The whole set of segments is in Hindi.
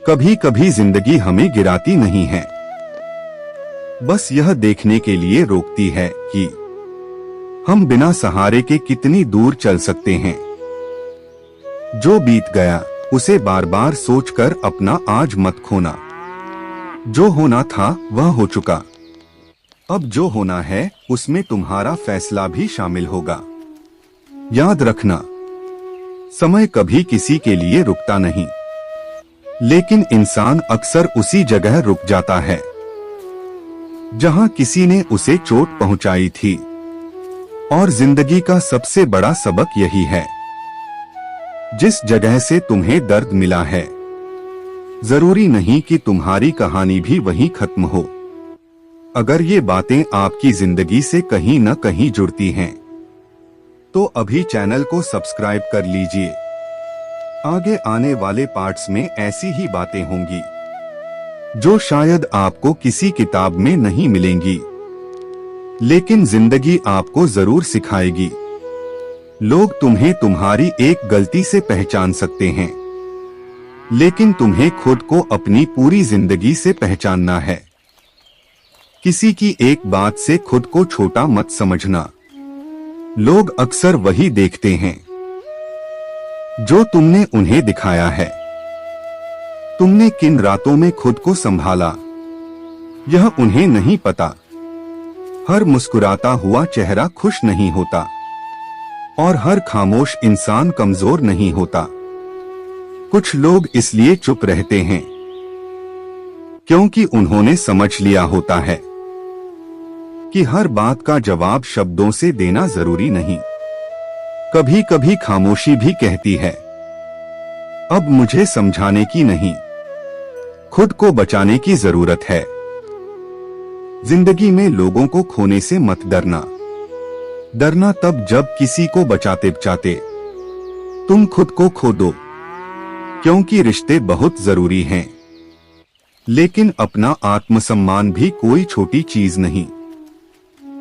कभी कभी जिंदगी हमें गिराती नहीं है, बस यह देखने के लिए रोकती है कि हम बिना सहारे के कितनी दूर चल सकते हैं। जो बीत गया उसे बार बार सोचकर अपना आज मत खोना। जो होना था वह हो चुका, अब जो होना है उसमें तुम्हारा फैसला भी शामिल होगा। याद रखना, समय कभी किसी के लिए रुकता नहीं, लेकिन इंसान अक्सर उसी जगह रुक जाता है जहां किसी ने उसे चोट पहुंचाई थी। और जिंदगी का सबसे बड़ा सबक यही है, जिस जगह से तुम्हें दर्द मिला है, जरूरी नहीं कि तुम्हारी कहानी भी वहीं खत्म हो। अगर ये बातें आपकी जिंदगी से कहीं न कहीं जुड़ती हैं, तो अभी चैनल को सब्सक्राइब कर लीजिए। आगे आने वाले पार्ट्स में ऐसी ही बातें होंगी जो शायद आपको किसी किताब में नहीं मिलेंगी, लेकिन जिंदगी आपको जरूर सिखाएगी। लोग तुम्हें तुम्हारी एक गलती से पहचान सकते हैं, लेकिन तुम्हें खुद को अपनी पूरी जिंदगी से पहचानना है। किसी की एक बात से खुद को छोटा मत समझना। लोग अक्सर वही देखते हैं जो तुमने उन्हें दिखाया है। तुमने किन रातों में खुद को संभाला, यह उन्हें नहीं पता। हर मुस्कुराता हुआ चेहरा खुश नहीं होता, और हर खामोश इंसान कमजोर नहीं होता। कुछ लोग इसलिए चुप रहते हैं क्योंकि उन्होंने समझ लिया होता है कि हर बात का जवाब शब्दों से देना जरूरी नहीं। कभी कभी खामोशी भी कहती है, अब मुझे समझाने की नहीं, खुद को बचाने की जरूरत है। जिंदगी में लोगों को खोने से मत डरना। डरना तब जब किसी को बचाते बचाते तुम खुद को खो दो, क्योंकि रिश्ते बहुत जरूरी हैं, लेकिन अपना आत्मसम्मान भी कोई छोटी चीज नहीं।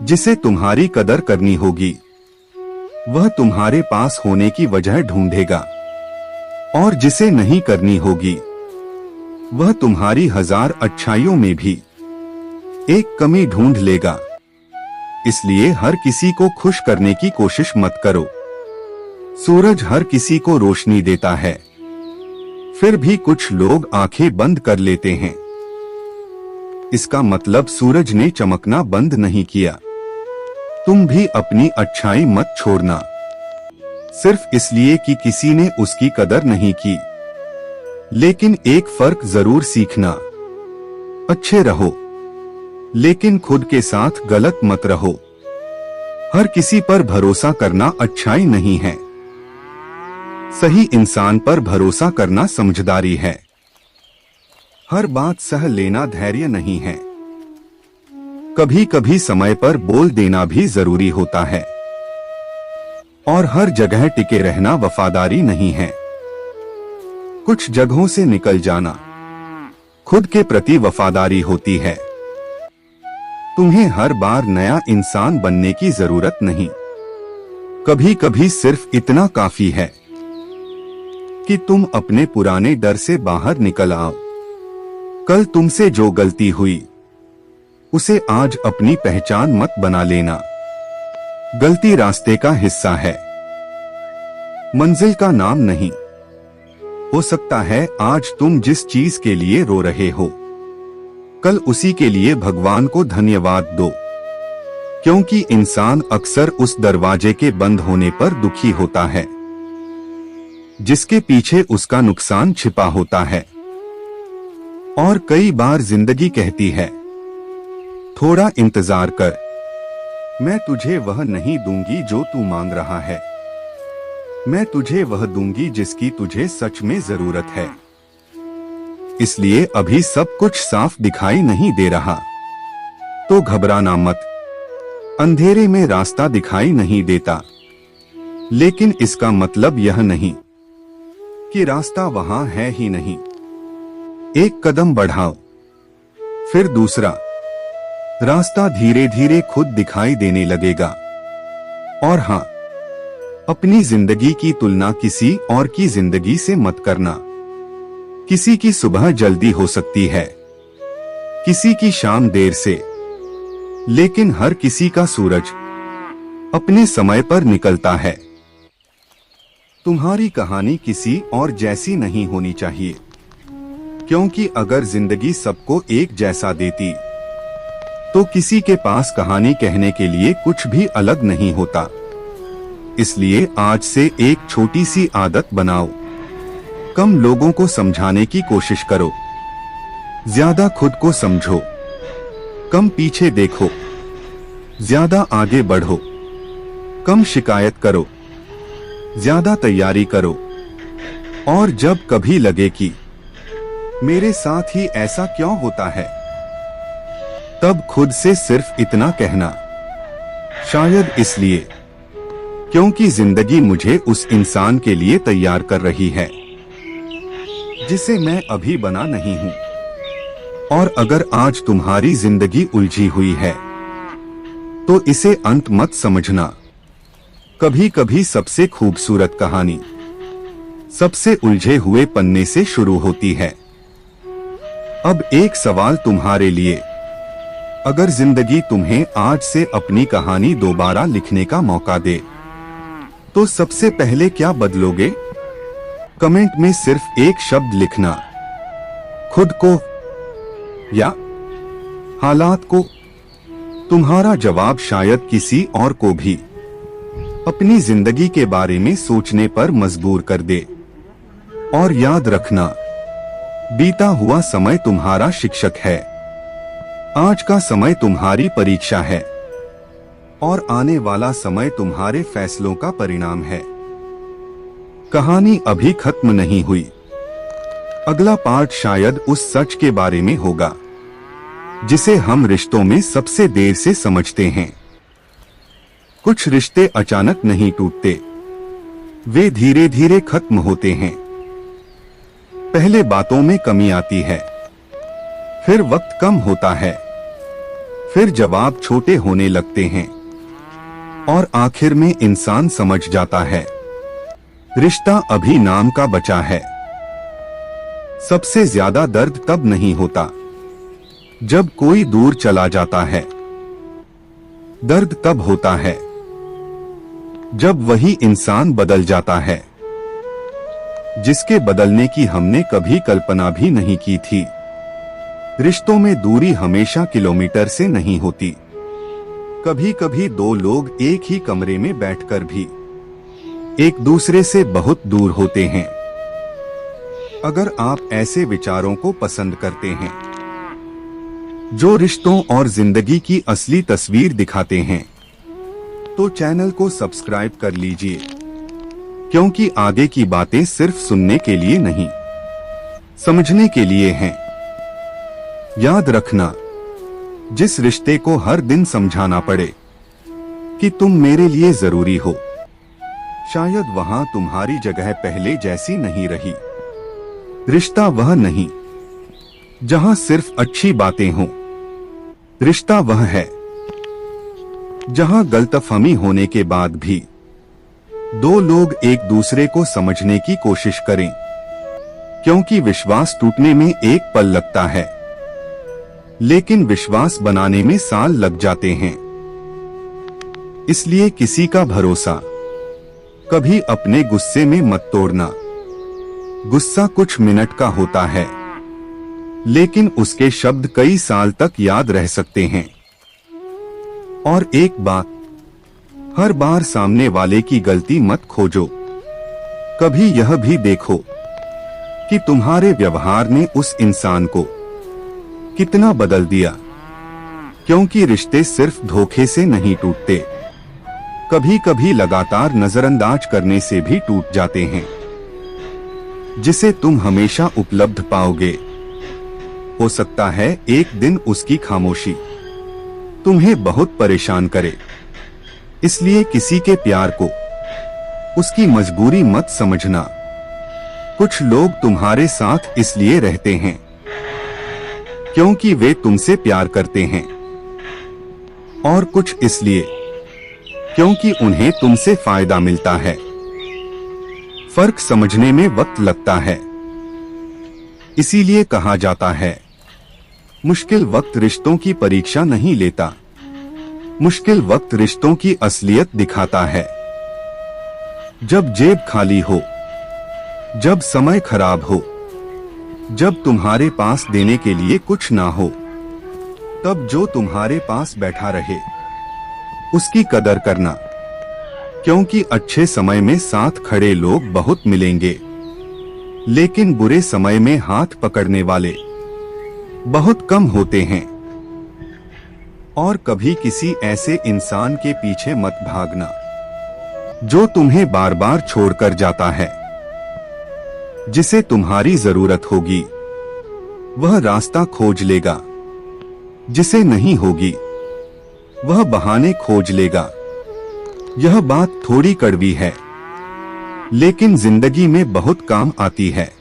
जिसे तुम्हारी कदर करनी होगी, वह तुम्हारे पास होने की वजह ढूंढेगा, और जिसे नहीं करनी होगी, वह तुम्हारी हजार अच्छाइयों में भी एक कमी ढूंढ लेगा। इसलिए हर किसी को खुश करने की कोशिश मत करो। सूरज हर किसी को रोशनी देता है, फिर भी कुछ लोग आंखें बंद कर लेते हैं। इसका मतलब सूरज ने चमकना बंद नहीं किया। तुम भी अपनी अच्छाई मत छोड़ना, सिर्फ इसलिए कि किसी ने उसकी कदर नहीं की। लेकिन एक फर्क जरूर सीखना, अच्छे रहो, लेकिन खुद के साथ गलत मत रहो। हर किसी पर भरोसा करना अच्छाई नहीं है। सही इंसान पर भरोसा करना समझदारी है। हर बात सह लेना धैर्य नहीं है। कभी कभी समय पर बोल देना भी जरूरी होता है, और हर जगह टिके रहना वफादारी नहीं है। कुछ जगहों से निकल जाना खुद के प्रति वफादारी होती है। तुम्हें हर बार नया इंसान बनने की जरूरत नहीं। कभी कभी सिर्फ इतना काफी है कि तुम अपने पुराने डर से बाहर निकल आओ। कल तुमसे जो गलती हुई, उसे आज अपनी पहचान मत बना लेना। गलती रास्ते का हिस्सा है, मंजिल का नाम नहीं। हो सकता है आज तुम जिस चीज के लिए रो रहे हो, कल उसी के लिए भगवान को धन्यवाद दो, क्योंकि इंसान अक्सर उस दरवाजे के बंद होने पर दुखी होता है जिसके पीछे उसका नुकसान छिपा होता है। और कई बार जिंदगी कहती है, थोड़ा इंतजार कर, मैं तुझे वह नहीं दूंगी जो तू मांग रहा है, मैं तुझे वह दूंगी जिसकी तुझे सच में जरूरत है। इसलिए अभी सब कुछ साफ दिखाई नहीं दे रहा, तो घबराना मत। अंधेरे में रास्ता दिखाई नहीं देता, लेकिन इसका मतलब यह नहीं कि रास्ता वहां है ही नहीं। एक कदम बढ़ाओ, फिर दूसरा। रास्ता धीरे धीरे खुद दिखाई देने लगेगा। और हाँ, अपनी जिंदगी की तुलना किसी और की जिंदगी से मत करना। किसी की सुबह जल्दी हो सकती है, किसी की शाम देर से, लेकिन हर किसी का सूरज अपने समय पर निकलता है। तुम्हारी कहानी किसी और जैसी नहीं होनी चाहिए, क्योंकि अगर जिंदगी सबको एक जैसा देती तो किसी के पास कहानी कहने के लिए कुछ भी अलग नहीं होता। इसलिए आज से एक छोटी सी आदत बनाओ, कम लोगों को समझाने की कोशिश करो, ज्यादा खुद को समझो, कम पीछे देखो, ज्यादा आगे बढ़ो, कम शिकायत करो, ज्यादा तैयारी करो, और जब कभी लगे कि मेरे साथ ही ऐसा क्यों होता है, तब खुद से सिर्फ इतना कहना, शायद इसलिए क्योंकि जिंदगी मुझे उस इंसान के लिए तैयार कर रही है जिसे मैं अभी बना नहीं हूं। और अगर आज तुम्हारी जिंदगी उलझी हुई है तो इसे अंत मत समझना। कभी कभी सबसे खूबसूरत कहानी सबसे उलझे हुए पन्ने से शुरू होती है। अब एक सवाल तुम्हारे लिए, अगर जिंदगी तुम्हें आज से अपनी कहानी दोबारा लिखने का मौका दे तो सबसे पहले क्या बदलोगे? कमेंट में सिर्फ एक शब्द लिखना, खुद को या हालात को। तुम्हारा जवाब शायद किसी और को भी अपनी जिंदगी के बारे में सोचने पर मजबूर कर दे। और याद रखना, बीता हुआ समय तुम्हारा शिक्षक है, आज का समय तुम्हारी परीक्षा है, और आने वाला समय तुम्हारे फैसलों का परिणाम है। कहानी अभी खत्म नहीं हुई। अगला पार्ट शायद उस सच के बारे में होगा जिसे हम रिश्तों में सबसे देर से समझते हैं। कुछ रिश्ते अचानक नहीं टूटते, वे धीरे धीरे खत्म होते हैं। पहले बातों में कमी आती है, फिर वक्त कम होता है, फिर जवाब छोटे होने लगते हैं, और आखिर में इंसान समझ जाता है रिश्ता अभी नाम का बचा है। सबसे ज्यादा दर्द तब नहीं होता जब कोई दूर चला जाता है, दर्द तब होता है जब वही इंसान बदल जाता है जिसके बदलने की हमने कभी कल्पना भी नहीं की थी। रिश्तों में दूरी हमेशा किलोमीटर से नहीं होती, कभी कभी दो लोग एक ही कमरे में बैठकर भी एक दूसरे से बहुत दूर होते हैं। अगर आप ऐसे विचारों को पसंद करते हैं जो रिश्तों और जिंदगी की असली तस्वीर दिखाते हैं तो चैनल को सब्सक्राइब कर लीजिए, क्योंकि आगे की बातें सिर्फ सुनने के लिए नहीं, समझने के लिए हैं। याद रखना, जिस रिश्ते को हर दिन समझाना पड़े कि तुम मेरे लिए जरूरी हो, शायद वहां तुम्हारी जगह पहले जैसी नहीं रही। रिश्ता वह नहीं जहां सिर्फ अच्छी बातें हों, रिश्ता वह है जहां गलतफहमी होने के बाद भी दो लोग एक दूसरे को समझने की कोशिश करें, क्योंकि विश्वास टूटने में एक पल लगता है, लेकिन विश्वास बनाने में साल लग जाते हैं। इसलिए किसी का भरोसा कभी अपने गुस्से में मत तोड़ना। गुस्सा कुछ मिनट का होता है, लेकिन उसके शब्द कई साल तक याद रह सकते हैं। और एक बात, हर बार सामने वाले की गलती मत खोजो। कभी यह भी देखो कि तुम्हारे व्यवहार ने उस इंसान को कितना बदल दिया, क्योंकि रिश्ते सिर्फ धोखे से नहीं टूटते, कभी कभी लगातार नजरअंदाज करने से भी टूट जाते हैं। जिसे तुम हमेशा उपलब्ध पाओगे, हो सकता है एक दिन उसकी खामोशी तुम्हें बहुत परेशान करे। इसलिए किसी के प्यार को उसकी मजबूरी मत समझना। कुछ लोग तुम्हारे साथ इसलिए रहते हैं क्योंकि वे तुमसे प्यार करते हैं, और कुछ इसलिए क्योंकि उन्हें तुमसे फायदा मिलता है। फर्क समझने में वक्त लगता है, इसीलिए कहा जाता है, मुश्किल वक्त रिश्तों की परीक्षा नहीं लेता, मुश्किल वक्त रिश्तों की असलियत दिखाता है। जब जेब खाली हो, जब समय खराब हो, जब तुम्हारे पास देने के लिए कुछ ना हो, तब जो तुम्हारे पास बैठा रहे उसकी कदर करना, क्योंकि अच्छे समय में साथ खड़े लोग बहुत मिलेंगे, लेकिन बुरे समय में हाथ पकड़ने वाले बहुत कम होते हैं। और कभी किसी ऐसे इंसान के पीछे मत भागना जो तुम्हें बार बार छोड़कर जाता है। जिसे तुम्हारी जरूरत होगी वह रास्ता खोज लेगा, जिसे नहीं होगी वह बहाने खोज लेगा। यह बात थोड़ी कड़वी है, लेकिन जिंदगी में बहुत काम आती है।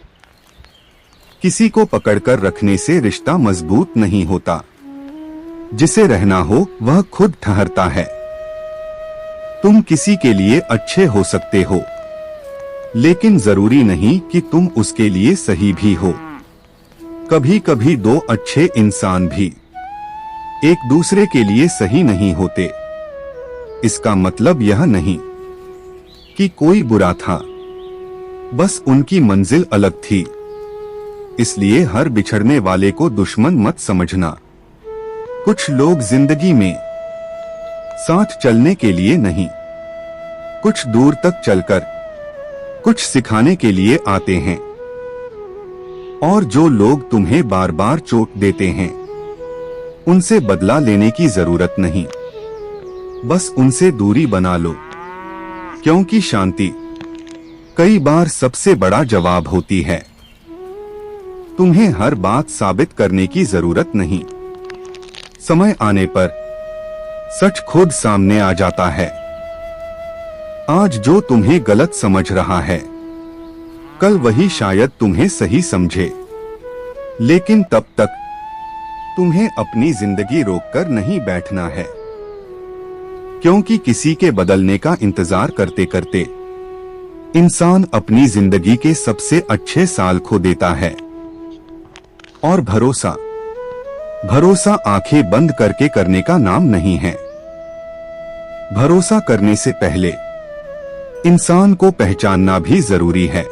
किसी को पकड़कर रखने से रिश्ता मजबूत नहीं होता, जिसे रहना हो वह खुद ठहरता है। तुम किसी के लिए अच्छे हो सकते हो, लेकिन जरूरी नहीं कि तुम उसके लिए सही भी हो। कभी कभी दो अच्छे इंसान भी एक दूसरे के लिए सही नहीं होते। इसका मतलब यह नहीं कि कोई बुरा था, बस उनकी मंजिल अलग थी। इसलिए हर बिछड़ने वाले को दुश्मन मत समझना। कुछ लोग जिंदगी में साथ चलने के लिए नहीं, कुछ दूर तक चलकर कुछ सिखाने के लिए आते हैं। और जो लोग तुम्हें बार बार चोट देते हैं, उनसे बदला लेने की जरूरत नहीं, बस उनसे दूरी बना लो, क्योंकि शांति कई बार सबसे बड़ा जवाब होती है। तुम्हें हर बात साबित करने की जरूरत नहीं, समय आने पर सच खुद सामने आ जाता है। आज जो तुम्हें गलत समझ रहा है, कल वही शायद तुम्हें सही समझे। लेकिन तब तक तुम्हें अपनी जिंदगी रोककर नहीं बैठना है, क्योंकि किसी के बदलने का इंतजार करते करते इंसान अपनी जिंदगी के सबसे अच्छे साल खो देता है। और भरोसा आंखें बंद करके करने का नाम नहीं है। भरोसा करने से पहले इंसान को पहचानना भी जरूरी है,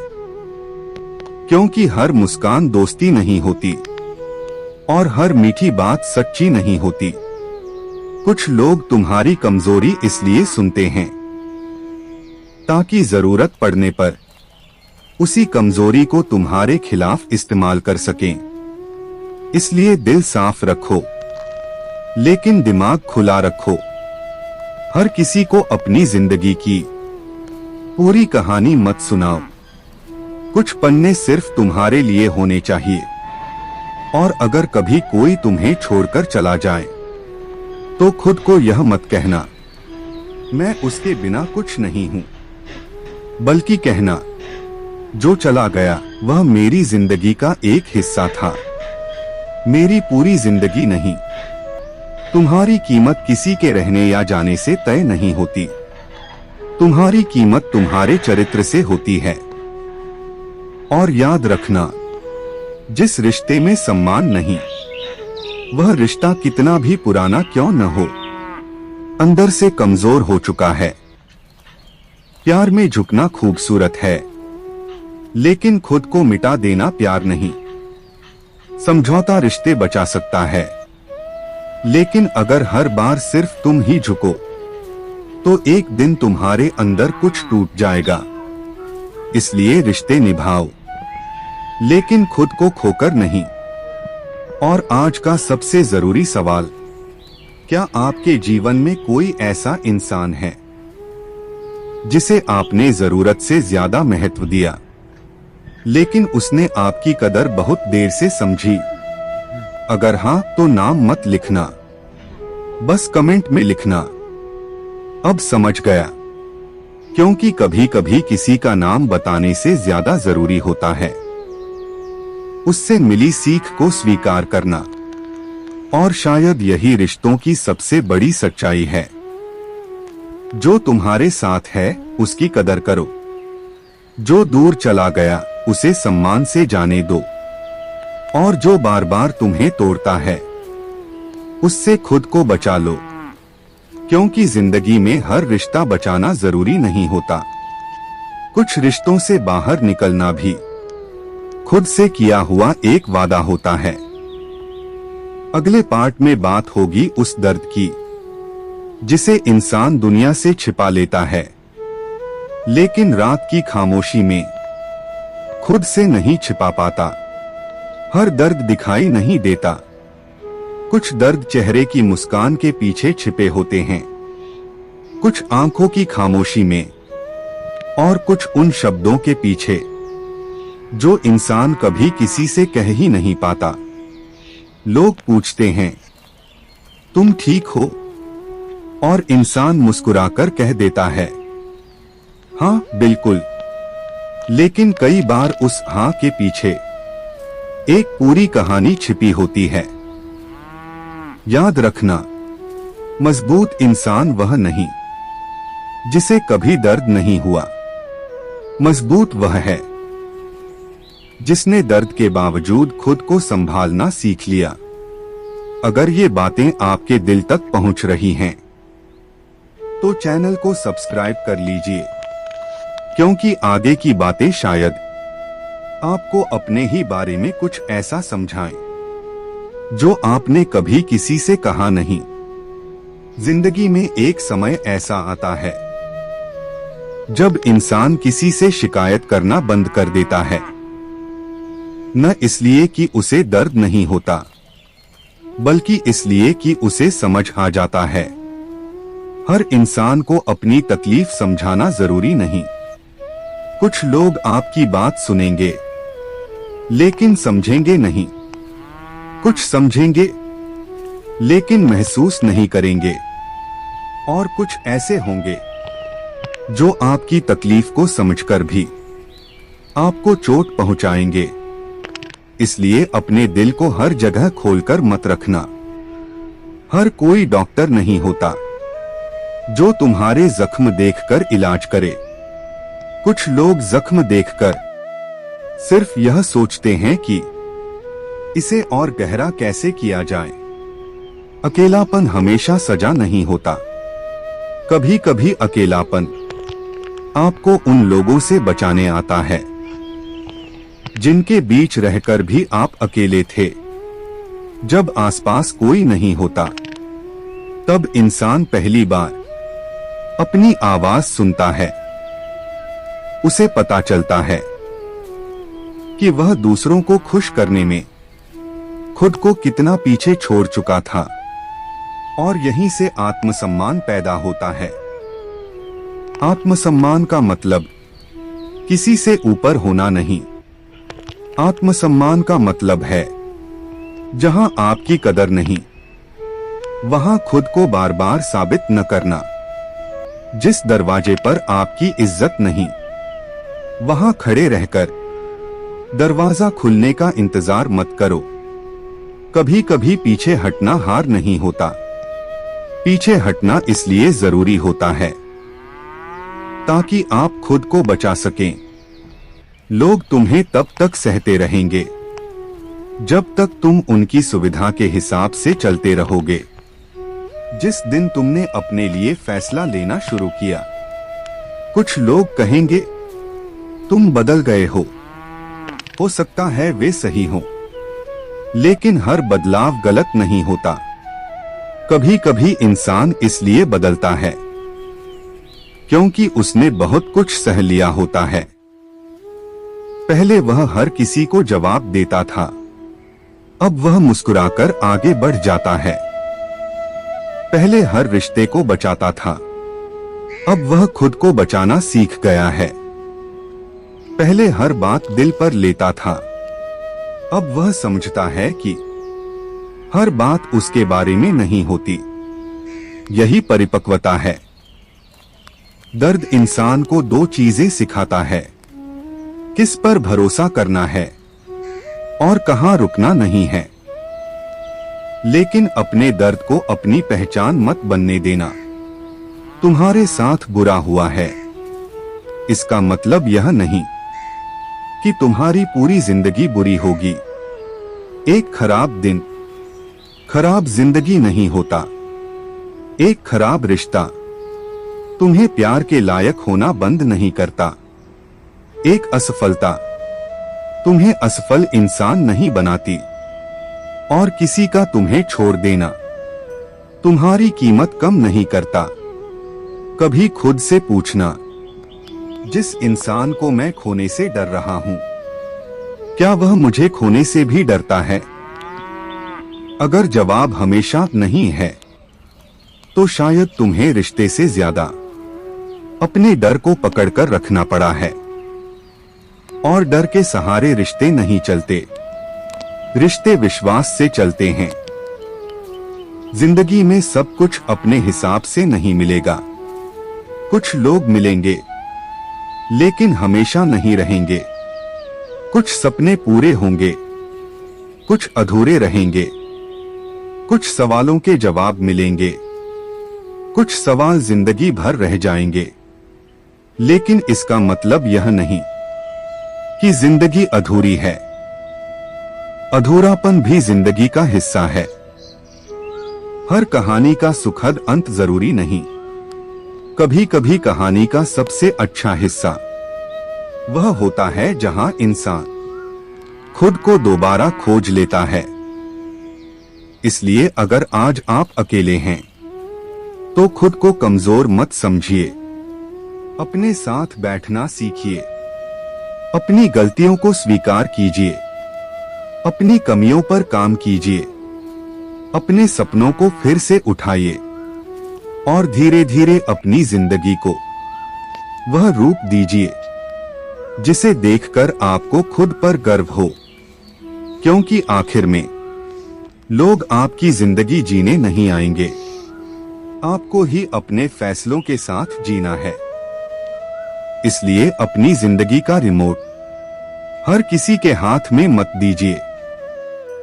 क्योंकि हर मुस्कान दोस्ती नहीं होती और हर मीठी बात सच्ची नहीं होती। कुछ लोग तुम्हारी कमजोरी इसलिए सुनते हैं ताकि जरूरत पड़ने पर उसी कमजोरी को तुम्हारे खिलाफ इस्तेमाल कर सकें। इसलिए दिल साफ रखो, लेकिन दिमाग खुला रखो। हर किसी को अपनी जिंदगी की पूरी कहानी मत सुनाओ। कुछ पन्ने सिर्फ तुम्हारे लिए होने चाहिए। और अगर कभी कोई तुम्हें छोड़कर चला जाए, तो खुद को यह मत कहना, मैं उसके बिना कुछ नहीं हूं, बल्कि कहना, जो चला गया वह मेरी जिंदगी का एक हिस्सा था, मेरी पूरी जिंदगी नहीं। तुम्हारी कीमत किसी के रहने या जाने से तय नहीं होती। तुम्हारी कीमत तुम्हारे चरित्र से होती है। और याद रखना, जिस रिश्ते में सम्मान नहीं, वह रिश्ता कितना भी पुराना क्यों न हो, अंदर से कमजोर हो चुका है। प्यार में झुकना खूबसूरत है, लेकिन खुद को मिटा देना प्यार नहीं। समझौता रिश्ते बचा सकता है, लेकिन अगर हर बार सिर्फ तुम ही झुको, तो एक दिन तुम्हारे अंदर कुछ टूट जाएगा। इसलिए रिश्ते निभाओ, लेकिन खुद को खोकर नहीं। और आज का सबसे जरूरी सवाल, क्या आपके जीवन में कोई ऐसा इंसान है जिसे आपने जरूरत से ज्यादा महत्व दिया, लेकिन उसने आपकी कदर बहुत देर से समझी? अगर हाँ, तो नाम मत लिखना, बस कमेंट में लिखना, अब समझ गया। क्योंकि कभी कभी किसी का नाम बताने से ज्यादा जरूरी होता है उससे मिली सीख को स्वीकार करना। और शायद यही रिश्तों की सबसे बड़ी सच्चाई है। जो तुम्हारे साथ है उसकी कदर करो, जो दूर चला गया उसे सम्मान से जाने दो, और जो बार बार तुम्हें तोड़ता है उससे खुद को बचा लो, क्योंकि जिंदगी में हर रिश्ता बचाना जरूरी नहीं होता। कुछ रिश्तों से बाहर निकलना भी खुद से किया हुआ एक वादा होता है। अगले पार्ट में बात होगी उस दर्द की जिसे इंसान दुनिया से छिपा लेता है, लेकिन रात की खामोशी में खुद से नहीं छिपा पाता। हर दर्द दिखाई नहीं देता, कुछ दर्द चेहरे की मुस्कान के पीछे छिपे होते हैं, कुछ आंखों की खामोशी में और कुछ उन शब्दों के पीछे जो इंसान कभी किसी से कह ही नहीं पाता। लोग पूछते हैं तुम ठीक हो, और इंसान मुस्कुराकर कह देता है हाँ बिल्कुल, लेकिन कई बार उस हाँ के पीछे एक पूरी कहानी छिपी होती है। याद रखना, मजबूत इंसान वह नहीं जिसे कभी दर्द नहीं हुआ, मजबूत वह है जिसने दर्द के बावजूद खुद को संभालना सीख लिया। अगर ये बातें आपके दिल तक पहुंच रही हैं, तो चैनल को सब्सक्राइब कर लीजिए, क्योंकि आगे की बातें शायद आपको अपने ही बारे में कुछ ऐसा समझाएं जो आपने कभी किसी से कहा नहीं। जिंदगी में एक समय ऐसा आता है जब इंसान किसी से शिकायत करना बंद कर देता है, न इसलिए कि उसे दर्द नहीं होता, बल्कि इसलिए कि उसे समझ आ जाता है हर इंसान को अपनी तकलीफ समझाना जरूरी नहीं। कुछ लोग आपकी बात सुनेंगे लेकिन समझेंगे नहीं, कुछ समझेंगे लेकिन महसूस नहीं करेंगे, और कुछ ऐसे होंगे जो आपकी तकलीफ को समझकर भी आपको चोट पहुंचाएंगे। इसलिए अपने दिल को हर जगह खोलकर मत रखना। हर कोई डॉक्टर नहीं होता जो तुम्हारे जख्म देखकर इलाज करे। कुछ लोग जख्म देखकर सिर्फ यह सोचते हैं कि इसे और गहरा कैसे किया जाए। अकेलापन हमेशा सजा नहीं होता। कभी कभी अकेलापन आपको उन लोगों से बचाने आता है जिनके बीच रहकर भी आप अकेले थे। जब आसपास कोई नहीं होता, तब इंसान पहली बार अपनी आवाज सुनता है। उसे पता चलता है कि वह दूसरों को खुश करने में खुद को कितना पीछे छोड़ चुका था, और यहीं से आत्मसम्मान पैदा होता है। आत्मसम्मान का मतलब किसी से ऊपर होना नहीं। आत्मसम्मान का मतलब है जहां आपकी कदर नहीं, वहां खुद को बार बार साबित न करना। जिस दरवाजे पर आपकी इज्जत नहीं, वहां खड़े रहकर दरवाजा खुलने का इंतजार मत करो। कभी कभी पीछे हटना हार नहीं होता। पीछे हटना इसलिए जरूरी होता है ताकि आप खुद को बचा सकें। लोग तुम्हें तब तक सहते रहेंगे जब तक तुम उनकी सुविधा के हिसाब से चलते रहोगे। जिस दिन तुमने अपने लिए फैसला लेना शुरू किया, कुछ लोग कहेंगे तुम बदल गए हो सकता है वे सही हो, लेकिन हर बदलाव गलत नहीं होता। कभी कभी इंसान इसलिए बदलता है क्योंकि उसने बहुत कुछ सह लिया होता है। पहले वह हर किसी को जवाब देता था, अब वह मुस्कुराकर आगे बढ़ जाता है। पहले हर रिश्ते को बचाता था, अब वह खुद को बचाना सीख गया है। पहले हर बात दिल पर लेता था, अब वह समझता है कि हर बात उसके बारे में नहीं होती। यही परिपक्वता है। दर्द इंसान को दो चीजें सिखाता है, किस पर भरोसा करना है और कहां रुकना नहीं है। लेकिन अपने दर्द को अपनी पहचान मत बनने देना। तुम्हारे साथ बुरा हुआ है, इसका मतलब यह नहीं कि तुम्हारी पूरी जिंदगी बुरी होगी। एक खराब दिन खराब जिंदगी नहीं होता। एक खराब रिश्ता तुम्हें प्यार के लायक होना बंद नहीं करता। एक असफलता तुम्हें असफल इंसान नहीं बनाती। और किसी का तुम्हें छोड़ देना तुम्हारी कीमत कम नहीं करता। कभी खुद से पूछना, जिस इंसान को मैं खोने से डर रहा हूं, क्या वह मुझे खोने से भी डरता है? अगर जवाब हमेशा नहीं है, तो शायद तुम्हें रिश्ते से ज्यादा अपने डर को पकड़कर रखना पड़ा है। और डर के सहारे रिश्ते नहीं चलते, रिश्ते विश्वास से चलते हैं। जिंदगी में सब कुछ अपने हिसाब से नहीं मिलेगा। कुछ लोग मिलेंगे, लेकिन हमेशा नहीं रहेंगे। कुछ सपने पूरे होंगे, कुछ अधूरे रहेंगे। कुछ सवालों के जवाब मिलेंगे, कुछ सवाल जिंदगी भर रह जाएंगे। लेकिन इसका मतलब यह नहीं कि जिंदगी अधूरी है। अधूरापन भी जिंदगी का हिस्सा है। हर कहानी का सुखद अंत जरूरी नहीं। कभी कभी कहानी का सबसे अच्छा हिस्सा वह होता है जहां इंसान खुद को दोबारा खोज लेता है। इसलिए अगर आज आप अकेले हैं, तो खुद को कमजोर मत समझिए। अपने साथ बैठना सीखिए। अपनी गलतियों को स्वीकार कीजिए। अपनी कमियों पर काम कीजिए। अपने सपनों को फिर से उठाइए और धीरे धीरे अपनी जिंदगी को वह रूप दीजिए जिसे देखकर आपको खुद पर गर्व हो। क्योंकि आखिर में लोग आपकी जिंदगी जीने नहीं आएंगे, आपको ही अपने फैसलों के साथ जीना है। इसलिए अपनी जिंदगी का रिमोट हर किसी के हाथ में मत दीजिए।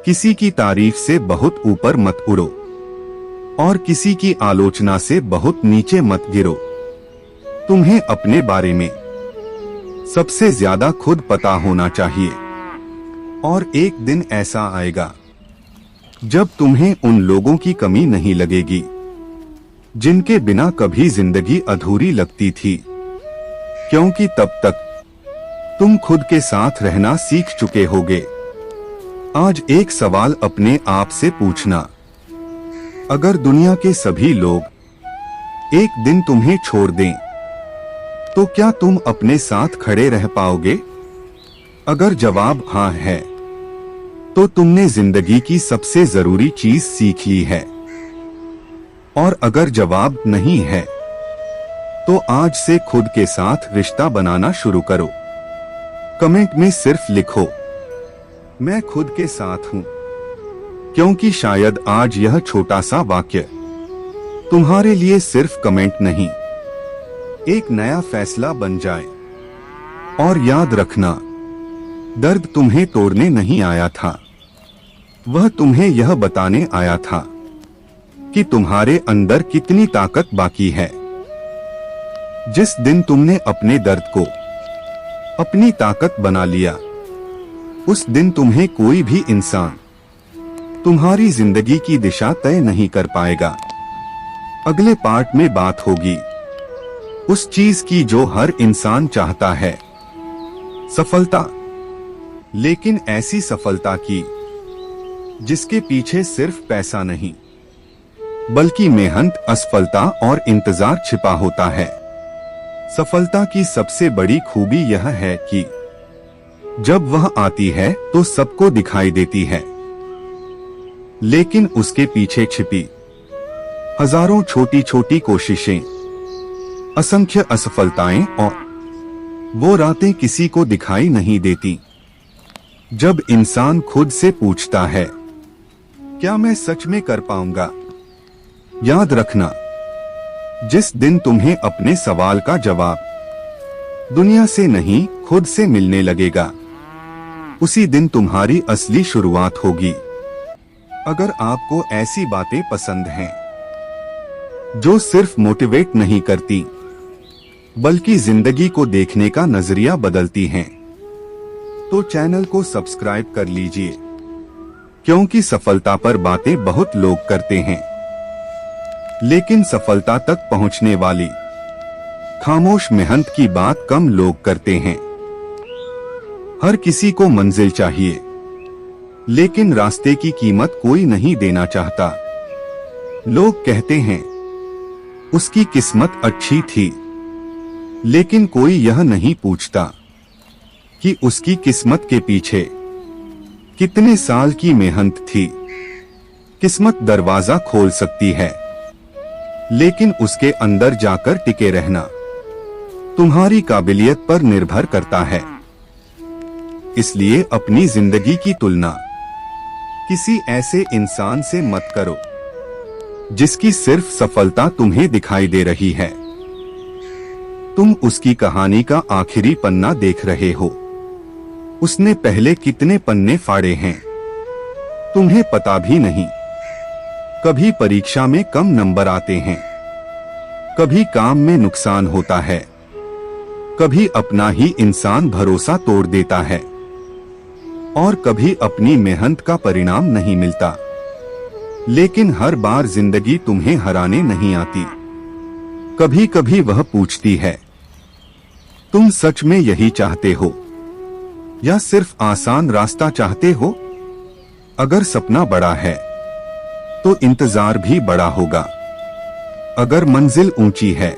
किसी की तारीफ से बहुत ऊपर मत उड़ो और किसी की आलोचना से बहुत नीचे मत गिरो। तुम्हें अपने बारे में सबसे ज्यादा खुद पता होना चाहिए। और एक दिन ऐसा आएगा जब तुम्हें उन लोगों की कमी नहीं लगेगी जिनके बिना कभी जिंदगी अधूरी लगती थी। क्योंकि तब तक तुम खुद के साथ रहना सीख चुके होगे। आज एक सवाल अपने आप से पूछना, अगर दुनिया के सभी लोग एक दिन तुम्हें छोड़ दें, तो क्या तुम अपने साथ खड़े रह पाओगे? अगर जवाब हाँ है, तो तुमने जिंदगी की सबसे जरूरी चीज सीख ली है। और अगर जवाब नहीं है, तो आज से खुद के साथ रिश्ता बनाना शुरू करो। कमेंट में सिर्फ लिखो, मैं खुद के साथ हूं। क्योंकि शायद आज यह छोटा सा वाक्य तुम्हारे लिए सिर्फ कमेंट नहीं, एक नया फैसला बन जाए। और याद रखना, दर्द तुम्हें तोड़ने नहीं आया था, वह तुम्हें यह बताने आया था कि तुम्हारे अंदर कितनी ताकत बाकी है। जिस दिन तुमने अपने दर्द को अपनी ताकत बना लिया, उस दिन तुम्हें कोई भी इंसान तुम्हारी जिंदगी की दिशा तय नहीं कर पाएगा। अगले पार्ट में बात होगी उस चीज की जो हर इंसान चाहता है, सफलता। लेकिन ऐसी सफलता की जिसके पीछे सिर्फ पैसा नहीं, बल्कि मेहनत, असफलता और इंतजार छिपा होता है। सफलता की सबसे बड़ी खूबी यह है कि जब वह आती है तो सबको दिखाई देती है, लेकिन उसके पीछे छिपी हजारों छोटी छोटी कोशिशें, असंख्य असफलताएं और वो रातें किसी को दिखाई नहीं देती। जब इंसान खुद से पूछता है, क्या मैं सच में कर पाऊंगा? याद रखना, जिस दिन तुम्हें अपने सवाल का जवाब दुनिया से नहीं खुद से मिलने लगेगा, उसी दिन तुम्हारी असली शुरुआत होगी। अगर आपको ऐसी बातें पसंद हैं जो सिर्फ मोटिवेट नहीं करती, बल्कि जिंदगी को देखने का नजरिया बदलती हैं, तो चैनल को सब्सक्राइब कर लीजिए क्योंकि सफलता पर बातें बहुत लोग करते हैं, लेकिन सफलता तक पहुंचने वाली खामोश मेहनत की बात कम लोग करते हैं। हर किसी को मंजिल चाहिए, लेकिन रास्ते की कीमत कोई नहीं देना चाहता। लोग कहते हैं उसकी किस्मत अच्छी थी, लेकिन कोई यह नहीं पूछता कि उसकी किस्मत के पीछे कितने साल की मेहनत थी। किस्मत दरवाजा खोल सकती है, लेकिन उसके अंदर जाकर टिके रहना तुम्हारी काबिलियत पर निर्भर करता है। इसलिए अपनी जिंदगी की तुलना किसी ऐसे इंसान से मत करो जिसकी सिर्फ सफलता तुम्हें दिखाई दे रही है। तुम उसकी कहानी का आखिरी पन्ना देख रहे हो, उसने पहले कितने पन्ने फाड़े हैं तुम्हें पता भी नहीं। कभी परीक्षा में कम नंबर आते हैं, कभी काम में नुकसान होता है, कभी अपना ही इंसान भरोसा तोड़ देता है, और कभी अपनी मेहनत का परिणाम नहीं मिलता। लेकिन हर बार जिंदगी तुम्हें हराने नहीं आती। कभी कभी वह पूछती है, तुम सच में यही चाहते हो या सिर्फ आसान रास्ता चाहते हो? अगर सपना बड़ा है तो इंतजार भी बड़ा होगा। अगर मंजिल ऊंची है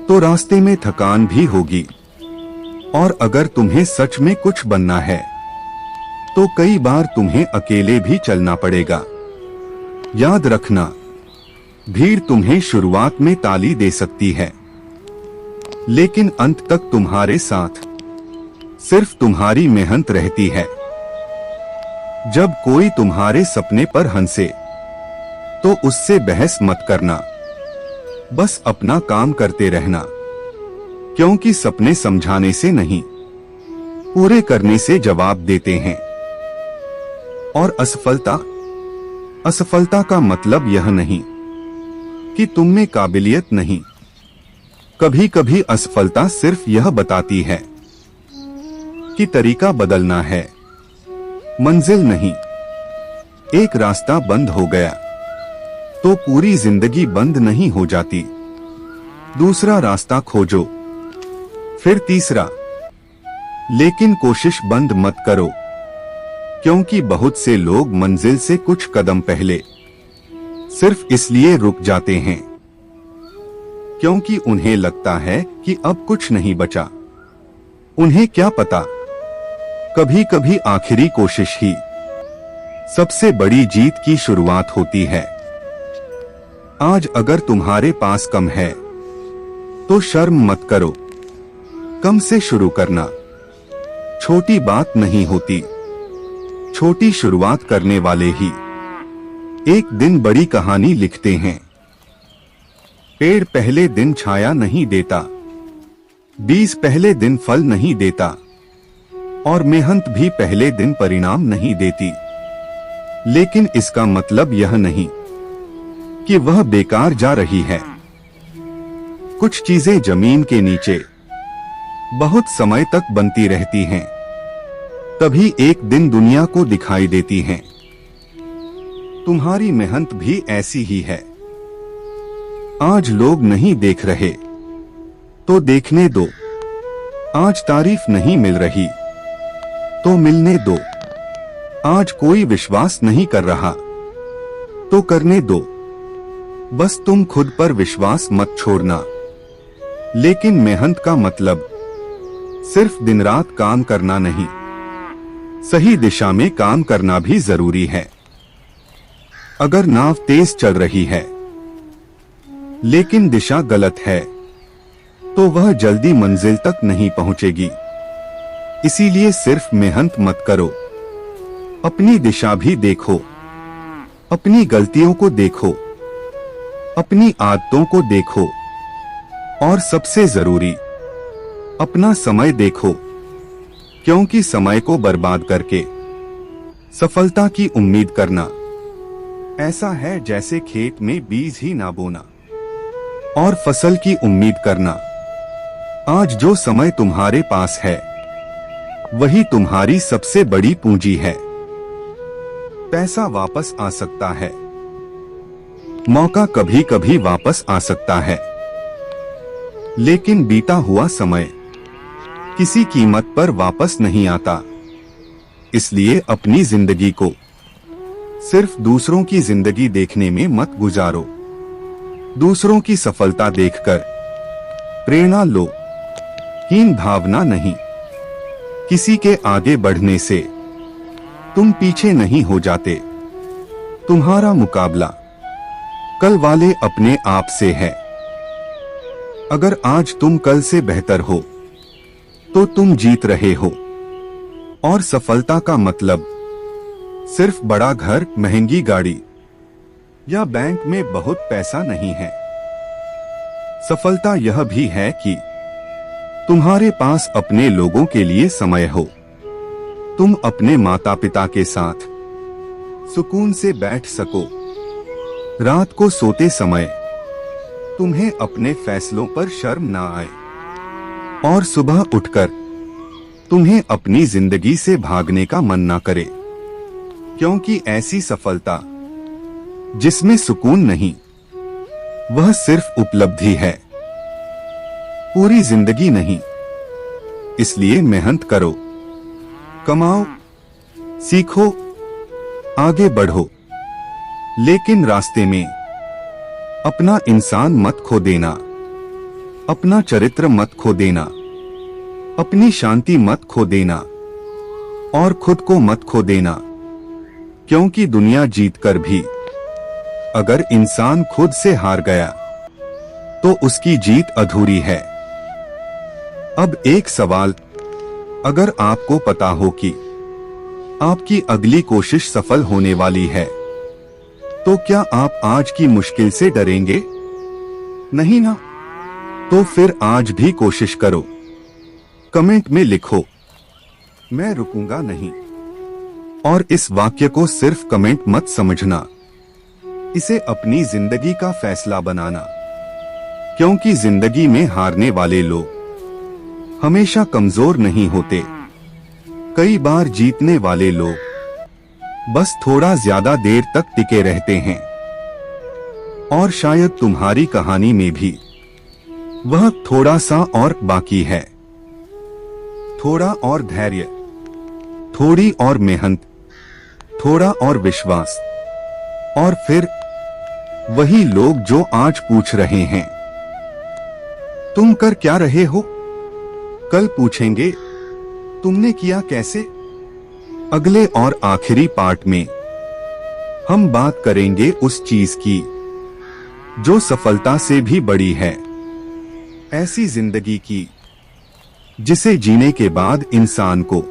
तो रास्ते में थकान भी होगी। और अगर तुम्हें सच में कुछ बनना है तो कई बार तुम्हें अकेले भी चलना पड़ेगा। याद रखना, भीड़ तुम्हें शुरुआत में ताली दे सकती है, लेकिन अंत तक तुम्हारे साथ सिर्फ तुम्हारी मेहनत रहती है। जब कोई तुम्हारे सपने पर हंसे तो उससे बहस मत करना, बस अपना काम करते रहना, क्योंकि सपने समझाने से नहीं, पूरे करने से जवाब देते हैं। और असफलता का मतलब यह नहीं कि तुम में काबिलियत नहीं। कभी कभी असफलता सिर्फ यह बताती है कि तरीका बदलना है, मंजिल नहीं। एक रास्ता बंद हो गया तो पूरी जिंदगी बंद नहीं हो जाती। दूसरा रास्ता खोजो, फिर तीसरा, लेकिन कोशिश बंद मत करो, क्योंकि बहुत से लोग मंजिल से कुछ कदम पहले सिर्फ इसलिए रुक जाते हैं क्योंकि उन्हें लगता है कि अब कुछ नहीं बचा। उन्हें क्या पता, कभी कभी आखिरी कोशिश ही सबसे बड़ी जीत की शुरुआत होती है। आज अगर तुम्हारे पास कम है तो शर्म मत करो। कम से शुरू करना छोटी बात नहीं होती। छोटी शुरुआत करने वाले ही एक दिन बड़ी कहानी लिखते हैं। पेड़ पहले दिन छाया नहीं देता, बीज पहले दिन फल नहीं देता, और मेहनत भी पहले दिन परिणाम नहीं देती। लेकिन इसका मतलब यह नहीं कि वह बेकार जा रही है। कुछ चीजें जमीन के नीचे बहुत समय तक बनती रहती हैं, तभी एक दिन दुनिया को दिखाई देती हैं। तुम्हारी मेहनत भी ऐसी ही है। आज लोग नहीं देख रहे तो देखने दो। आज तारीफ नहीं मिल रही तो मिलने दो। आज कोई विश्वास नहीं कर रहा तो करने दो। बस तुम खुद पर विश्वास मत छोड़ना। लेकिन मेहनत का मतलब सिर्फ दिन रात काम करना नहीं, सही दिशा में काम करना भी जरूरी है। अगर नाव तेज चल रही है लेकिन दिशा गलत है तो वह जल्दी मंजिल तक नहीं पहुंचेगी। इसीलिए सिर्फ मेहनत मत करो, अपनी दिशा भी देखो, अपनी गलतियों को देखो, अपनी आदतों को देखो, और सबसे जरूरी अपना समय देखो, क्योंकि समय को बर्बाद करके सफलता की उम्मीद करना ऐसा है जैसे खेत में बीज ही ना बोना और फसल की उम्मीद करना। आज जो समय तुम्हारे पास है वही तुम्हारी सबसे बड़ी पूंजी है। पैसा वापस आ सकता है, मौका कभी कभी वापस आ सकता है, लेकिन बीता हुआ समय किसी कीमत पर वापस नहीं आता। इसलिए अपनी जिंदगी को सिर्फ दूसरों की जिंदगी देखने में मत गुजारो। दूसरों की सफलता देखकर प्रेरणा लो, हीन भावना नहीं। किसी के आगे बढ़ने से तुम पीछे नहीं हो जाते। तुम्हारा मुकाबला कल वाले अपने आप से है। अगर आज तुम कल से बेहतर हो तो तुम जीत रहे हो। और सफलता का मतलब सिर्फ बड़ा घर, महंगी गाड़ी या बैंक में बहुत पैसा नहीं है। सफलता यह भी है कि तुम्हारे पास अपने लोगों के लिए समय हो। तुम अपने माता पिता के साथ सुकून से बैठ सको। रात को सोते समय तुम्हें अपने फैसलों पर शर्म ना आए और सुबह उठकर तुम्हें अपनी जिंदगी से भागने का मन ना करे, क्योंकि ऐसी सफलता जिसमें सुकून नहीं, वह सिर्फ उपलब्धि है, पूरी जिंदगी नहीं। इसलिए मेहनत करो, कमाओ, सीखो, आगे बढ़ो, लेकिन रास्ते में अपना इंसान मत खो देना, अपना चरित्र मत खो देना, अपनी शांति मत खो देना और खुद को मत खो देना। क्योंकि दुनिया जीतकर भी अगर इंसान खुद से हार गया तो उसकी जीत अधूरी है। अब एक सवाल, अगर आपको पता हो कि आपकी अगली कोशिश सफल होने वाली है, तो क्या आप आज की मुश्किल से डरेंगे? नहीं ना? तो फिर आज भी कोशिश करो। कमेंट में लिखो, मैं रुकूंगा नहीं। और इस वाक्य को सिर्फ कमेंट मत समझना, इसे अपनी जिंदगी का फैसला बनाना। क्योंकि जिंदगी में हारने वाले लोग हमेशा कमजोर नहीं होते। कई बार जीतने वाले लोग बस थोड़ा ज्यादा देर तक टिके रहते हैं। और शायद तुम्हारी कहानी में भी वह थोड़ा सा और बाकी है। थोड़ा और धैर्य, थोड़ी और मेहनत, थोड़ा और विश्वास, और फिर वही लोग जो आज पूछ रहे हैं तुम कर क्या रहे हो, कल पूछेंगे तुमने किया कैसे। अगले और आखिरी पार्ट में हम बात करेंगे उस चीज की जो सफलता से भी बड़ी है। ऐसी जिंदगी की जिसे जीने के बाद इंसान को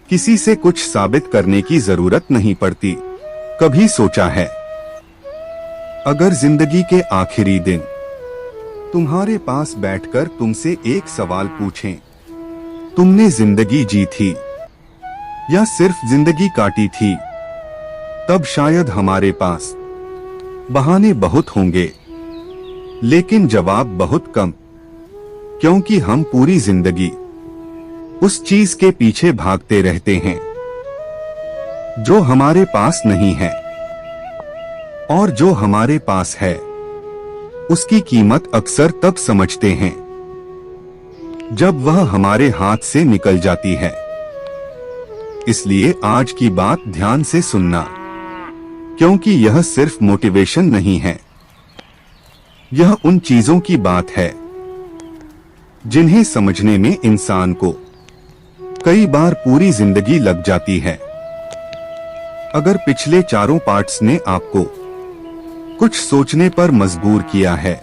किसी से कुछ साबित करने की जरूरत नहीं पड़ती। कभी सोचा है, अगर जिंदगी के आखिरी दिन तुम्हारे पास बैठकर तुमसे एक सवाल पूछें, तुमने जिंदगी जी थी या सिर्फ जिंदगी काटी थी, तब शायद हमारे पास बहाने बहुत होंगे, लेकिन जवाब बहुत कम। क्योंकि हम पूरी जिंदगी उस चीज के पीछे भागते रहते हैं जो हमारे पास नहीं है, और जो हमारे पास है उसकी कीमत अक्सर तब समझते हैं जब वह हमारे हाथ से निकल जाती है। इसलिए आज की बात ध्यान से सुनना, क्योंकि यह सिर्फ मोटिवेशन नहीं है, यह उन चीजों की बात है जिन्हें समझने में इंसान को कई बार पूरी जिंदगी लग जाती है। अगर पिछले चारों पार्ट्स ने आपको कुछ सोचने पर मजबूर किया है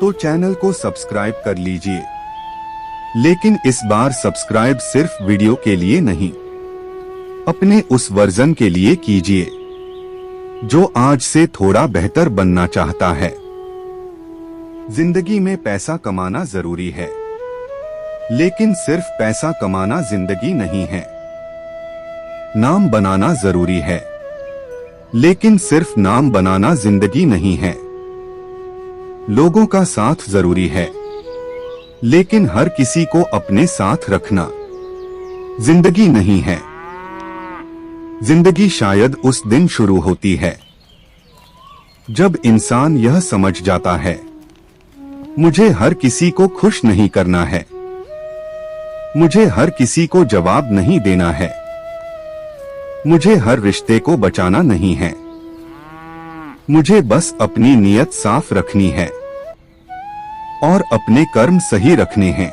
तो चैनल को सब्सक्राइब कर लीजिए। लेकिन इस बार सब्सक्राइब सिर्फ वीडियो के लिए नहीं, अपने उस वर्जन के लिए कीजिए जो आज से थोड़ा बेहतर बनना चाहता है। जिंदगी में पैसा कमाना जरूरी है, लेकिन सिर्फ पैसा कमाना जिंदगी नहीं है। नाम बनाना जरूरी है, लेकिन सिर्फ नाम बनाना जिंदगी नहीं है। लोगों का साथ जरूरी है, लेकिन हर किसी को अपने साथ रखना जिंदगी नहीं है। जिंदगी शायद उस दिन शुरू होती है जब इंसान यह समझ जाता है, मुझे हर किसी को खुश नहीं करना है, मुझे हर किसी को जवाब नहीं देना है, मुझे हर रिश्ते को बचाना नहीं है, मुझे बस अपनी नीयत साफ रखनी है और अपने कर्म सही रखने हैं।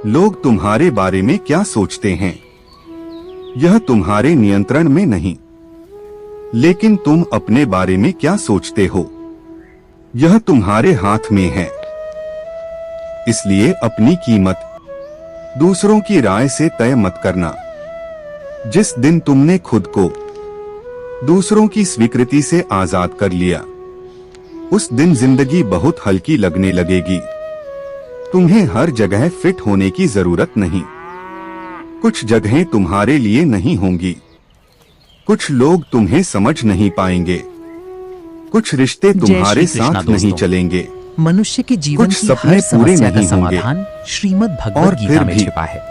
लोग तुम्हारे बारे में क्या सोचते हैं, यह तुम्हारे नियंत्रण में नहीं, लेकिन तुम अपने बारे में क्या सोचते हो, यह तुम्हारे हाथ में है। इसलिए अपनी कीमत दूसरों की राय से तय मत करना। जिस दिन तुमने खुद को दूसरों की स्वीकृति से आजाद कर लिया, उस दिन जिंदगी बहुत हल्की लगने लगेगी। तुम्हें हर जगह फिट होने की जरूरत नहीं। कुछ जगहें तुम्हारे लिए नहीं होंगी, कुछ लोग तुम्हें समझ नहीं पाएंगे, कुछ रिश्ते तुम्हारे साथ नहीं चलेंगे, मनुष्य के जीवन कुछ की सपने हर पूरे समस्या का नहीं होंगे, समाधान श्रीमद् और भगवद फिर गीता में भी छिपा है।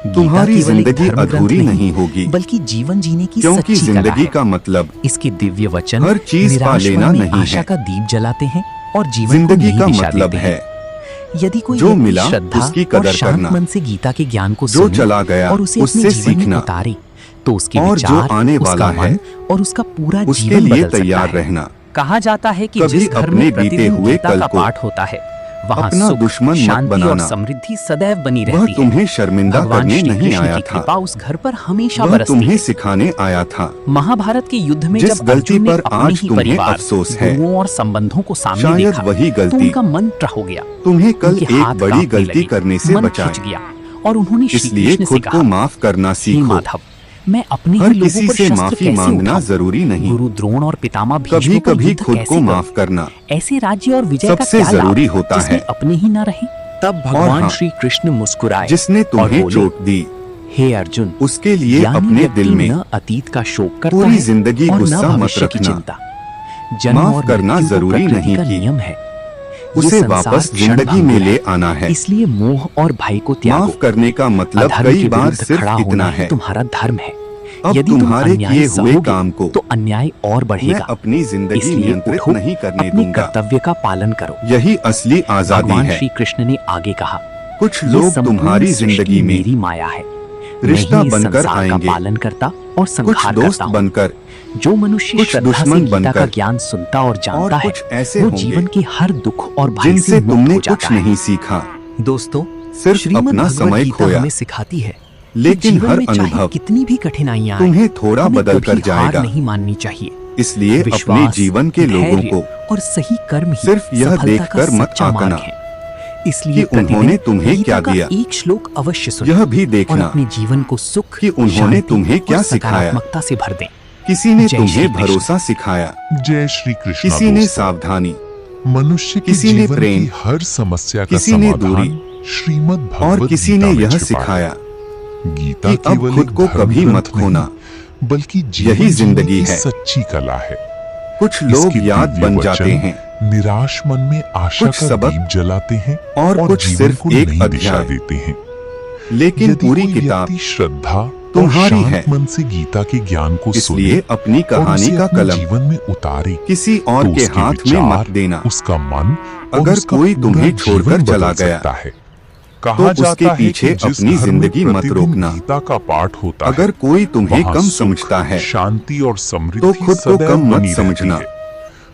तुम्हारी गीता केवल एक जिंदगी धर्म ग्रंथ अधूरी नहीं होगी, बल्कि जीवन जीने की क्योंकि सच्ची कला जिंदगी है। का मतलब इसके दिव्य वचन हर चीज पा निराश लेना मन में नहीं आशा है। का दीप जलाते हैं और जीवन को जिंदगी नई का दिशा मतलब देते हैं। है यदि कोई जो व्यक्ति मिला श्रद्धा उसकी और कदर शांत करना, मन से गीता के ज्ञान को जो सुने चला गया और उसे उससे अपने जीवन में सीखना, उतारे, तो उसके और जो विचार, आने उसका वाला है, मन और उसका पूरा उसके जीवन लिए बदल सकता तैयार है। रहना। कहा जाता है कि कभी जिस घर अपने में बीते प्रतिदिन हुए गीता कल का को पाठ होता है, वहाँ अपना सुख, दुश्मन मत शांति और बनाना। समृद्धि सदैव बनी वह रहती है। तुम्हें शर्मिंदा भगवान करने श्री नहीं कृष्ण आया की था, कृपा उस घर पर हमेशा वह बरसती तुम्हें है। सिखाने आया था। महाभारत के युद्ध में जिस जब गलती अर्जुन ने पर अपने आज ही तुम्हें परिवार, अफसोस है, गुरुओं और संबंधों को सामने शायद देखा, वही तो गलती उनका मन ट्रह गया, तुम्हें कल उनके एक हाथ बड़ी कांपने गलती लगे, करने से मन बचाए। खिंच गया और उन्होंने श्री इसलिए कृष्ण से खुद को कहा, माफ करना हे सीखो। माधव, मैं अपने हर ही लोगों किसी पर से शस्त्र माफी कैसे मांगना उठाऊं? जरूरी नहीं। गुरु द्रोण और पितामह भीष्म कभी पर कभी युद्ध खुद कैसे को करूं? माफ करना ऐसे राज्य और विजय का सबसे क्या लाभ जरूरी होता जिसमें है। अपने ही न रहे। तब भगवान हाँ, श्री कृष्ण मुस्कुराए जिसने और तुम्हें बोले, चोट दी, हे अर्जुन, उसके लिए यानी अपने व्यक्ति दिल में न अतीत का शोक करता पूरी है जिंदगी और न गुस्सा मत भविष्य की रखना। चिंता। जन्म माफ और करना मृत्यु तो जरूरी प्रकृति नहीं का कि नियम है। उसे ये संसार वापस क्षण जिंदगी में भंगुर ले है। आना है। इसलिए मोह और भय को त्यागो। माफ करने का मतलब अधर्म कई के बार विरुद्ध सिर्फ खड़ा इतना होना है, ही तुम्हारा धर्म है। अब यदि तुम तुम्हारे अन्याय किए हुए सहोगे, काम को तो अन्याय और मैं बढ़ेगा। अपनी जिंदगी इसलिए नियंत्रित उठो, नहीं करने अपने दूंगा। कर्तव्य का पालन करो। यही असली आजादी भगवान है। श्री कृष्ण ने आगे कहा, कुछ ये लोग संपूर्ण तुम्हारी सृष्टि जिंदगी में मेरी माया है। रिश्ता मैं ही इस बनकर संसार आएंगे, का पालन करता और कुछ संहार दोस्त करता हूँ। बनकर, जो मनुष्य कुछ श्रद्धा से दुश्मन गीता का बनकर, ज्ञान सुनता और जानता और है, कुछ ऐसे वो होंगे जीवन के हर दुख और भय से जिनसे मुक्त तुमने हो कुछ जाता है। नहीं सीखा, दोस्तों, सिर्फ श्रीमद् अपना भगवद समय गीता खोया। हमें सिखाती है कि लेकिन जीवन हर में चाहे अनुभव कितनी भी कठिनाइयां आए, तुम्हें थोड़ा हमें बदल कर कभी हार जाएगा। नहीं माननी चाहिए। इसलिए अपने विश्वास, जीवन के लोगों धैर्य को और सही कर्म ही सिर्फ यह सफलता देखकर का मत सच्चा मार्ग आंकना है। इसलिए कि उन्होंने प्रतिदिन तुम्हें गीता क्या का दिया। एक श्लोक अवश्य सुनें यह भी और देखना अपने जीवन को सुख, कि उन्होंने शांति तुम्हें क्या और सिखाया। सकारात्मकता से भर दें। किसी ने जय श्री तुम्हें कृष्ण। भरोसा सिखाया, जय श्री कृष्ण। किसी ने दोस्तों, सावधानी, मनुष्य के किसी ने जीवन प्रेम, की हर समस्या का किसी ने समाधान दूरी, श्रीमद् और भगवद किसी गीता ने में यह छिपा है। सिखाया गीता कि अब केवल खुद एक को धर्म कभी ग्रंथ मत खोना। नहीं, बल्कि यही जीवन जिंदगी जीने की है। सच्ची कला है। कुछ लोग इसके याद दिव्य बन वचन जाते हैं निराश मन में आशा कुछ का सबक दीप जलाते हैं और कुछ जीवन सिर्फ को एक नई दिशा अध्याय। देते हैं। लेकिन यदि पूरी कोई किताब व्यक्ति श्रद्धा तुम्हारी और शांत है। मन से गीता के ज्ञान को इसलिए सुने अपनी और कहानी उसे का अपने कलम जीवन में उतारे, किसी और तो के उसके हाथ में विचार, मत देना। उसका मन और अगर उसका कोई पूरा तुम्हें छोड़कर जीवन चला बदल गया, सकता है। तो कहा उसके जाता है पीछे कि जिस अपनी घर में जिंदगी मत प्रतिदिन रोकना। गीता का पाठ होता है, अगर कोई तुम्हें वहाँ कम सुख, समझता है, शांति और समृद्धि तो खुद को सदैव कम मत बनी रहती समझना। है।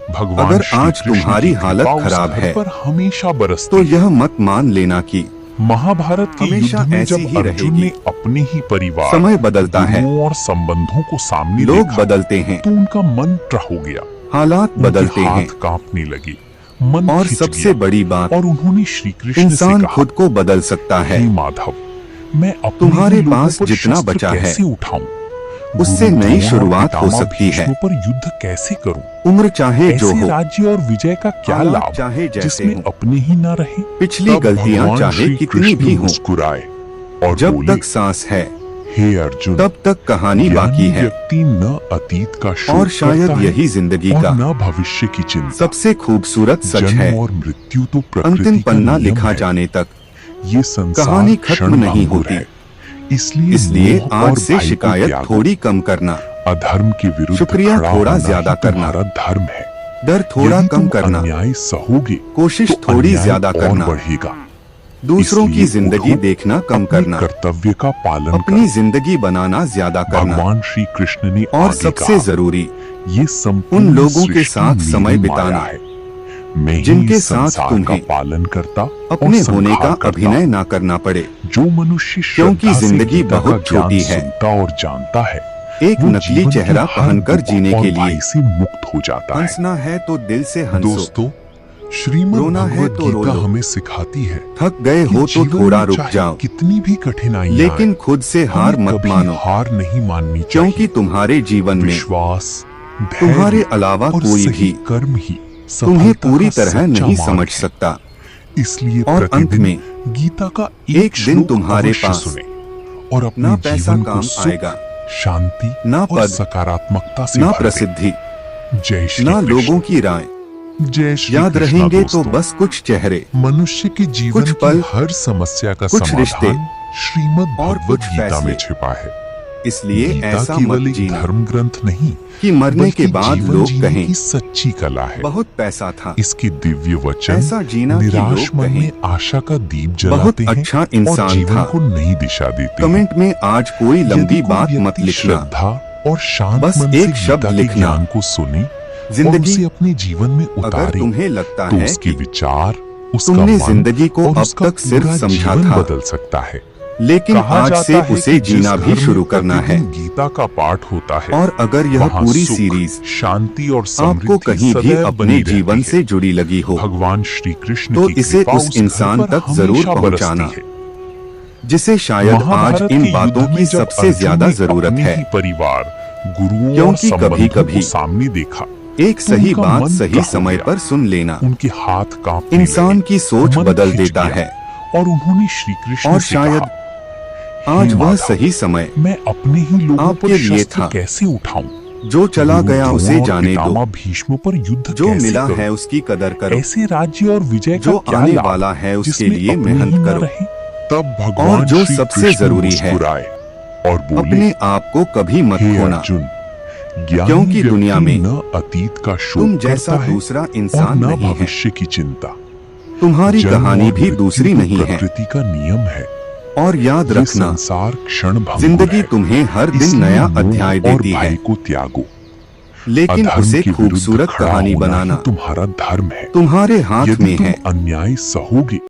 भगवान अगर श्री आज कृष्ण तुम्हारी की हालत कृपा उस खराब घर है, पर हमेशा बरसती तो है। यह मत मान लेना कि महाभारत के हमेशा युद्ध में ऐसी जब ही अर्जुन रहेगी। ने अपने ही परिवार, समय बदलता है, गुरुओं और संबंधों को सामने लोग देखा, बदलते हैं, तो उनका मन ट्रह हो गया, हालात उनके बदलते हैं, हाथ कांपने लगे, मन और खिंच सबसे गया, बड़ी बात, और उन्होंने श्री कृष्ण से इंसान कहा, खुद को बदल सकता है। हे माधव, मैं अपने तुम्हारे ही लोगों पास पर जितना शस्त्र बचा है, कैसे उठाऊं? उससे गुरु नई द्रोण और शुरुआत हो पितामह सकती है। भीष्म पर युद्ध कैसे करूं? उम्र चाहे जो ऐसे हो, राज्य और विजय का क्या हालात लाभ चाहे जैसे जिसमें हों, अपने ही न रहे? पिछली तब गलतियां भगवान चाहे श्री कितनी कृष्ण भी हों, मुस्कुराए और जब बोले, तक सांस है, हे अर्जुन, तब तक कहानी बाकी ज्ञानी है। व्यक्ति न अतीत का शोक और शायद करता है यही जिंदगी और का न भविष्य की चिंता। सबसे खूबसूरत सच जन्म है। और मृत्यु तो प्रकृति अंतिम का पन्ना नियम लिखा है। जाने तक ये संसार कहानी खत्म क्षण नहीं भंगुर होती। है। इसलिए मोह आज और से भय को शिकायत त्यागो। थोड़ी कम करना, अधर्म के विरुद्ध शुक्रिया खड़ा थोड़ा होना ज्यादा ही करना, तुम्हारा धर्म है। डर थोड़ा यदि कम तुम करना, अन्याय सहोगे कोशिश तो थोड़ी अन्याय ज्यादा और करना, बढ़ेगा। दूसरों की इसलिए जिंदगी उठो, देखना कम अपने करना, कर्तव्य का पालन अपनी करो। जिंदगी बनाना ज्यादा करना, भगवान श्री कृष्ण ने और आगे सबसे कहा, जरूरी ये संपूर्ण उन लोगों के सृष्टि साथ मेरी समय माया बिताना, है। मैं ही जिनके इस साथ संसार तुम्हें का पालन करता अपने और होने का संहार करता अभिनय ना करना पड़े। जो मनुष्य क्योंकि श्रद्धा से जिंदगी गीता बहुत का ज्ञान छोटी है। सुनता और जानता है, एक वो नकली जीवन के चेहरा हर पहनकर दुख जीने और के लिए भय से मुक्त हो जाता है। हंसना है तो दिल से हंसो, दोस्तों, श्रीमद् रोना है भगवद तो रो गीता लो, हमें सिखाती है थक गए कि हो तो जीवन थोड़ा में रुक चाहे जाओ, कितनी भी कठिनाइयां लेकिन खुद से आएं, हार हमें मत कभी मानो, हार नहीं माननी क्योंकि चाहिए। तुम्हारे जीवन में विश्वास, तुम्हारे धैर्य अलावा और कोई सही भी कर्म ही तुम्हें सफलता पूरी का तरह सच्चा नहीं मार्ग समझ है। सकता। इसलिए और अंत प्रतिदिन में गीता का एक एक दिन श्लोक तुम्हारे अवश्य पास सुने और अपने ना पैसा जीवन काम को सुख, आएगा, शांति ना और पद, सकारात्मकता से ना भर दे। प्रसिद्धि, जय श्री ना कृष्ण। लोगों की राय, जय श्री याद कृष्ण रहेंगे तो दोस्तों। बस कुछ चेहरे, मनुष्य के जीवन कुछ की पल, हर समस्या का कुछ रिश्ते समाधान श्रीमद् और भगवद कुछ गीता में फैसले। छिपा है। इसलिए गीता ऐसा केवल मत एक जीना धर्म ग्रंथ नहीं, कि मरने बल्कि के बाद जीवन लोग जीने कहें की सच्ची कला है। बहुत पैसा था, इसके दिव्य वचन ऐसा जीना कि निराश लोग मन कहें में आशा का दीप बहुत जलाते हैं अच्छा और इंसान जीवन था। को नई दिशा देते हैं। कमेंट में आज कोई यदि लंबी कोई बात मत व्यक्ति लिखना, श्रद्धा और शांत बस मन एक से शब्द गीता के लिखना। ज्ञान को सुने और जिंदगी उसे अपने जीवन में अगर उतारे तुम्हें लगता तो है उसके कि विचार, उसका तुमने मन जिंदगी को और अब उसका तक सिर्फ पूरा समझा जीवन था, बदल सकता है। लेकिन कहा आज जाता से है उसे कि जिस जीना भी घर में शुरू करना है। प्रतिदिन गीता का पाठ होता है और अगर यह वहाँ पूरी सुख, सीरीज शांति और आपको समृद्धि कहीं भी सदैव अपने बनी जीवन रहती से है। जुड़ी लगी हो, भगवान श्री कृष्ण तो की इसे कृपा उस घर इंसान पर तक जरूर हमेशा पहुंचाना, बरसती है। जिसे शायद आज महाभारत इन के बातों युद्ध में की जब सबसे अर्जुन ज्यादा ने जरूरत अपने है, ही परिवार, गुरुओं और क्योंकि संबंधों कभी-कभी को सामने देखा, एक सही उनका बात मन सही का हो समय गया। पर सुन लेना उनके हाथ कांपने इंसान लगे, की सोच मन बदल खिंच देता गया है। और उन्होंने श्री कृष्ण और से शायद कहा, आज "हे वह माधव, सही समय मैं अपने ही लोगों आपके पर लिए शस्त्र था। कैसे उठाऊं? जो चला गुरु गया द्रोण उसे और जाने पितामह दो, भीष्म पर युद्ध जो कैसे मिला करूं? है उसकी कदर करो, ऐसे राज्य और विजय का जो क्या आने लाभ वाला है उसके जिसमें लिए अपने मेहनत ही न करो। रहे? तब भगवान और जो श्री सबसे कृष्ण जरूरी है, मुस्कुराए और बोले, अपने आप को कभी मत हे खोना, अर्जुन, ज्ञानी क्योंकि दुनिया व्यक्ति में न अतीत का शोक तुम जैसा करता है दूसरा और इंसान न नहीं है। भविष्य की चिंता। तुम्हारी जन्म कहानी और भी मृत्यु दूसरी तो नहीं है। प्रकृति का नियम है। और याद ये रखना, संसार क्षण भंगुर जिंदगी है। तुम्हें हर दिन इसलिए नया मोह अध्याय और देती है, भय को त्यागो। लेकिन अधर्म उसे के विरुद्ध खूबसूरत खड़ा कहानी होना ही बनाना तुम्हारा धर्म है। तुम्हारे हाथ यदि में तुम है। अन्याय सहोगे